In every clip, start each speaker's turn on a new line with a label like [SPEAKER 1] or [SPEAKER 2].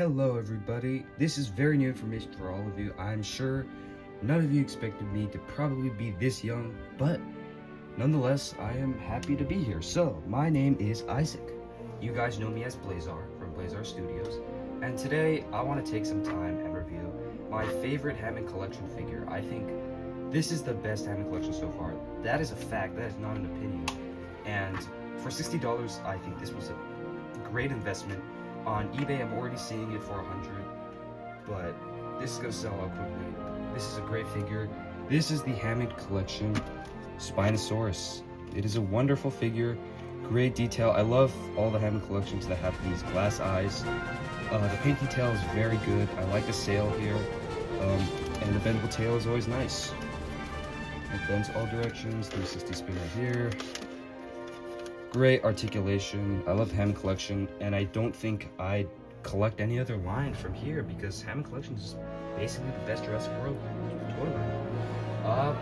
[SPEAKER 1] Hello everybody, this is very new information for all of you. I'm sure none of you expected me to probably be this young, but nonetheless, I am happy to be here. So, my name is Isaac. You guys know me as Blazar from Blazar Studios, and today I want to take some time and review my favorite Hammond Collection figure. I think this is the best Hammond Collection so far. That is a fact, that is not an opinion. And for $60, I think this was a great investment. On eBay, I'm already seeing it for 100, but this is gonna sell out quickly. This is a great figure. This is the Hammond Collection Spinosaurus. It is a wonderful figure, great detail. I love all the Hammond Collections that have these glass eyes. The paint detail is very good. I like the sail here, and the bendable tail is always nice. It bends all directions, 360 spin right here. Great articulation. I love Hammond Collection, and I don't think I'd collect any other line from here because Hammond Collection is basically the best Jurassic World toy line.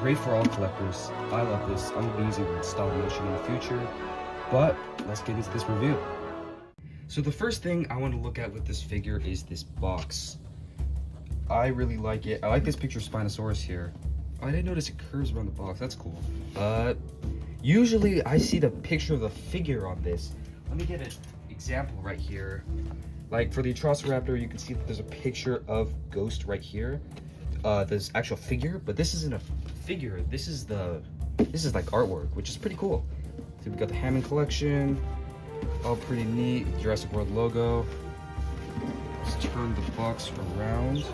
[SPEAKER 1] Great for all collectors. I love this. I'm gonna be using it in stop motion in the future, but let's get into this review. So the first thing I want to look at with this figure is this box. I really like it. I like this picture of Spinosaurus here. I didn't notice it curves around the box. That's cool. Usually I see the picture of the figure on this. Let me get an example right here. Like for the Atrociraptor, you can see that there's a picture of Ghost right here. There's actual figure, but this isn't a figure. This is like artwork, which is pretty cool. So we got the Hammond Collection, all pretty neat. Jurassic World logo. Let's turn the box around.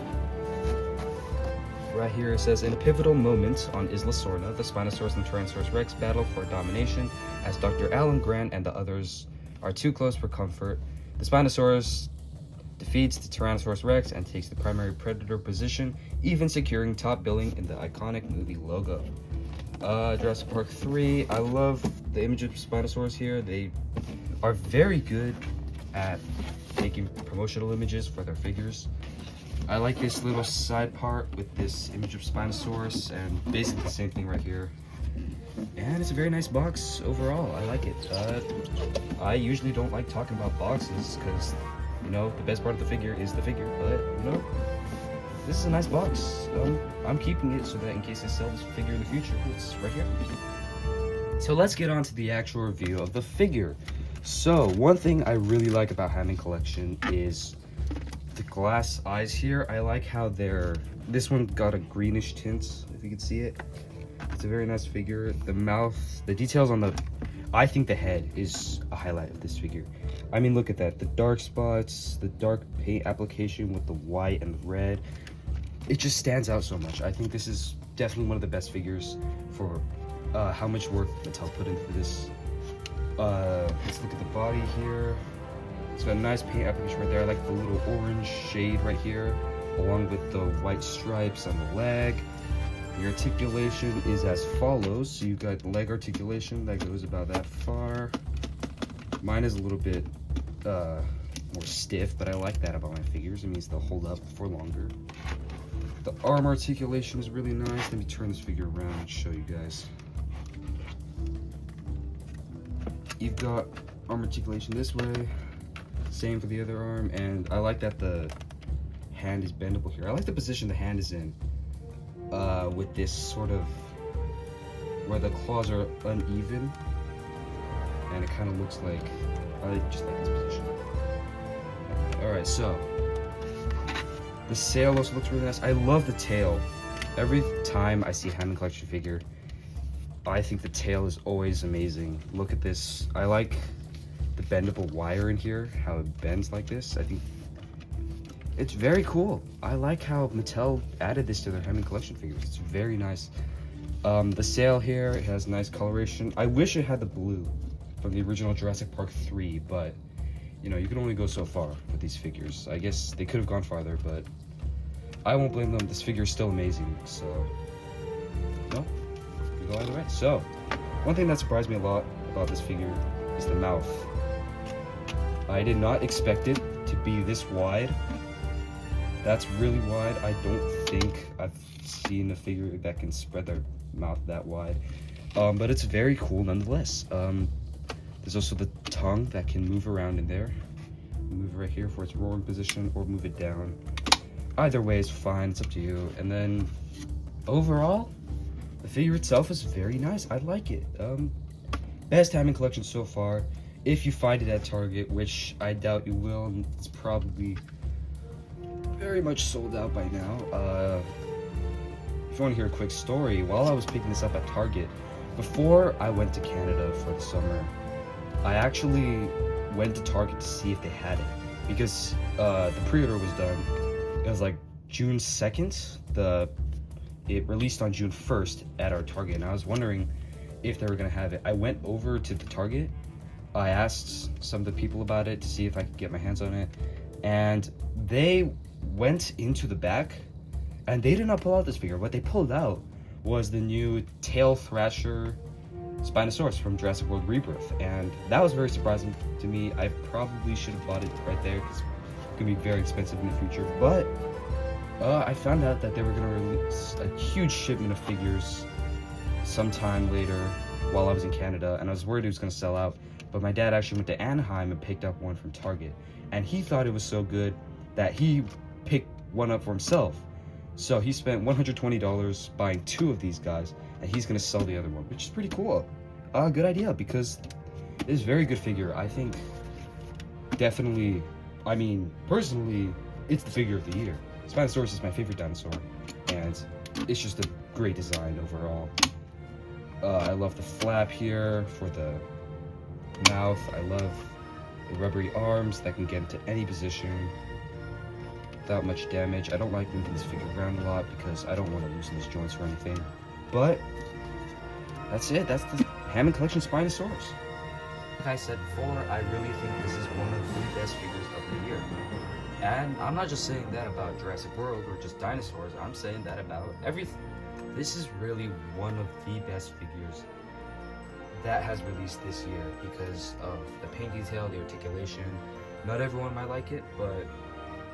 [SPEAKER 1] Right here it says, in a pivotal moment on Isla Sorna, the Spinosaurus and Tyrannosaurus Rex battle for domination as Dr. Alan Grant and the others are too close for comfort. The Spinosaurus defeats the Tyrannosaurus Rex and takes the primary predator position, even securing top billing in the iconic movie logo. Jurassic Park 3, I love the image of Spinosaurus here. They are very good at making promotional images for their figures. I like this little side part with this image of Spinosaurus and basically the same thing right here. And it's a very nice box overall. I like it. I usually don't like talking about boxes because, you know, the best part of the figure is the figure. But, you know, this is a nice box. I'm keeping it so that in case I sell this figure in the future, it's right here. So let's get on to the actual review of the figure. So one thing I really like about Hammond Collection is the glass eyes here. I like how this one got a greenish tint, if you can see it. It's a very nice figure. The mouth, the details on I think the head is a highlight of this figure. I mean, look at that. The dark spots, the dark paint application with the white and the red. It just stands out so much. I think this is definitely one of the best figures for how much work Mattel put into this. Let's look at the body here. It's got a nice paint application right there. I like the little orange shade right here, along with the white stripes on the leg. The articulation is as follows. So you've got leg articulation that goes about that far. Mine is a little bit more stiff, but I like that about my figures. It means they'll hold up for longer. The arm articulation is really nice. Let me turn this figure around and show you guys. You've got arm articulation this way. Same for the other arm, and I like that the hand is bendable here. I like the position the hand is in, with this sort of where the claws are uneven, and it kind of looks like, I just like this position. Alright, so the sail also looks really nice. I love the tail. Every time I see a Hammond Collection figure, I think the tail is always amazing. Look at this. I like the bendable wire in here, how it bends like this. I think it's very cool. I like how Mattel added this to their Hammond Collection figures. It's very nice. The sail here, it has nice coloration. I wish it had the blue from the original Jurassic Park 3, but you know, you can only go so far with these figures. I guess they could have gone farther, but I won't blame them. This figure is still amazing, so no, you go either way. So one thing that surprised me a lot about this figure is the mouth. I did not expect it to be this wide. That's really wide. I don't think I've seen a figure that can spread their mouth that wide. But it's very cool nonetheless. There's also the tongue that can move around in there. move it right here for its rolling position, or move it down. Either way is fine, it's up to you. And then overall, the figure itself is very nice. I like it. Best Hammond Collection so far. If you find it at Target, which I doubt you will, it's probably very much sold out by now. If you want to hear a quick story, while I was picking this up at Target, before I went to Canada for the summer, I actually went to Target to see if they had it, because the pre-order was done. It was like June 2nd. It released on June 1st at our Target, and I was wondering if they were gonna have it. I went over to the Target. I asked some of the people about it to see if I could get my hands on it, and they went into the back and they did not pull out this figure. What they pulled out was the new Tail Thrasher Spinosaurus from Jurassic World Rebirth, and that was very surprising to me. I probably should have bought it right there because it's gonna be very expensive in the future, but I found out that they were gonna release a huge shipment of figures sometime later while I was in Canada, and I was worried it was gonna sell out. But my dad actually went to Anaheim and picked up one from Target, and he thought it was so good that he picked one up for himself. So he spent $120 buying 2 of these guys, and he's gonna sell the other one, which is pretty cool. Good idea, because it's a very good figure. I think definitely, I mean, personally, it's the figure of the year. Spinosaurus is my favorite dinosaur, and it's just a great design overall. I love the flap here for the mouth. I love the rubbery arms that can get into any position without much damage. I don't like moving this figure around a lot because I don't want to loosen his joints or anything. But that's it. That's the Hammond Collection Spinosaurus. Like I said before, I really think this is one of the best figures of the year. And I'm not just saying that about Jurassic World or just dinosaurs. I'm saying that about everything. This is really one of the best figures that has released this year because of the paint detail, the articulation. Not everyone might like it, but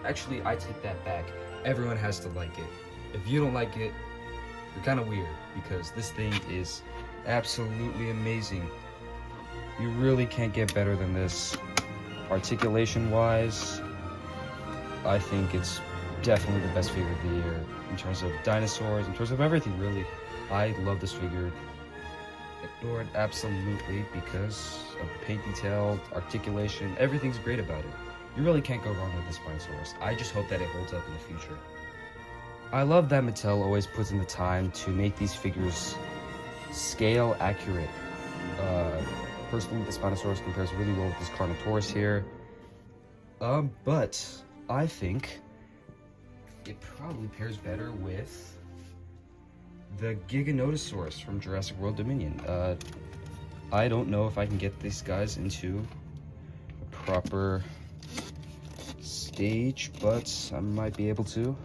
[SPEAKER 1] actually, I take that back. Everyone has to like it. If you don't like it, you're kind of weird, because this thing is absolutely amazing. You really can't get better than this. Articulation-wise, I think it's definitely the best figure of the year in terms of dinosaurs, in terms of everything, really. I love this figure. Adore it absolutely because of the paint detail, articulation, everything's great about it. You really can't go wrong with this Spinosaurus. I just hope that it holds up in the future. I love that Mattel always puts in the time to make these figures scale accurate. Personally, the Spinosaurus compares really well with this Carnotaurus here. But I think it probably pairs better with the Giganotosaurus from Jurassic World Dominion. I don't know if I can get these guys into a proper stage, but I might be able to.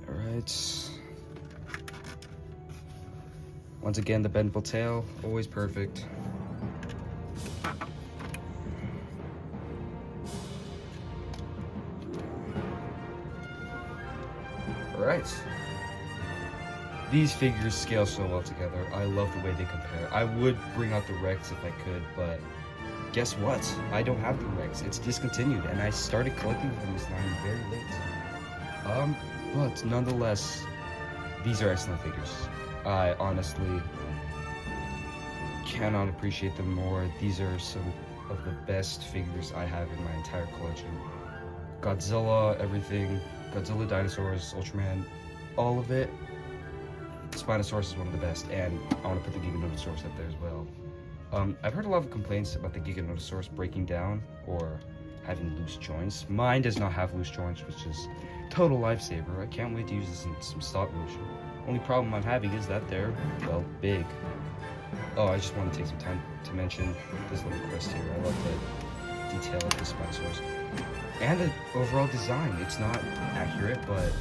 [SPEAKER 1] Alright. Once again, the bendable tail, always perfect. Alright. These figures scale so well together. I love the way they compare. I would bring out the Rex if I could, but guess what? I don't have the Rex. It's discontinued, and I started collecting from this line very late. But nonetheless, these are excellent figures. I honestly cannot appreciate them more. These are some of the best figures I have in my entire collection. Godzilla, everything. Godzilla, dinosaurs, Ultraman, all of it. Spinosaurus is one of the best, and I want to put the Giganotosaurus up there as well. I've heard a lot of complaints about the Giganotosaurus breaking down or having loose joints. Mine does not have loose joints, which is total lifesaver. I can't wait to use this in some stop motion. Only problem I'm having is that they're, well, big. Oh, I just want to take some time to mention this little crest here. I love the detail of this Spinosaurus. And the overall design. It's not accurate, but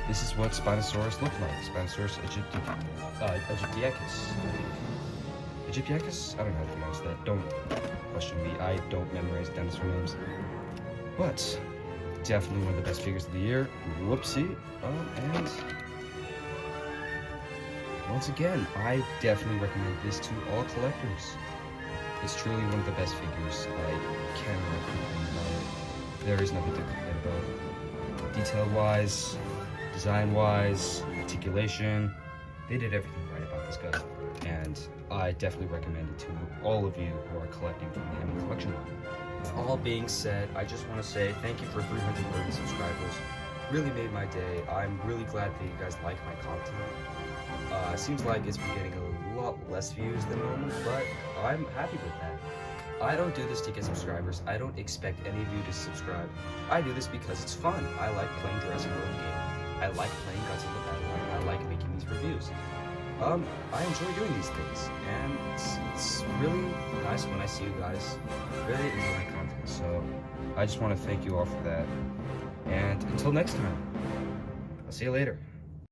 [SPEAKER 1] this is what Spinosaurus looked like. Spinosaurus Egyptiacus. Egyptiacus? I don't know how to pronounce that. Don't question me. I don't memorize dinosaur names. But definitely one of the best figures of the year. Whoopsie. And once again, I definitely recommend this to all collectors. It's truly one of the best figures. I cannot complain about it. There is nothing to complain about. Detail-wise, design-wise, articulation, they did everything right about this guy. And I definitely recommend it to all of you who are collecting from the Hammond Collection. With all being said, I just want to say thank you for 330 subscribers. Really made my day. I'm really glad that you guys like my content. Seems like it's been getting a lot less views than normal, but I'm happy with that. I don't do this to get subscribers. I don't expect any of you to subscribe. I do this because it's fun. I like playing Jurassic World game. I like playing Godzilla Battle Line. I like making these reviews. I enjoy doing these things, and it's really nice when I see you guys really enjoy my content. So I just want to thank you all for that. And until next time, I'll see you later.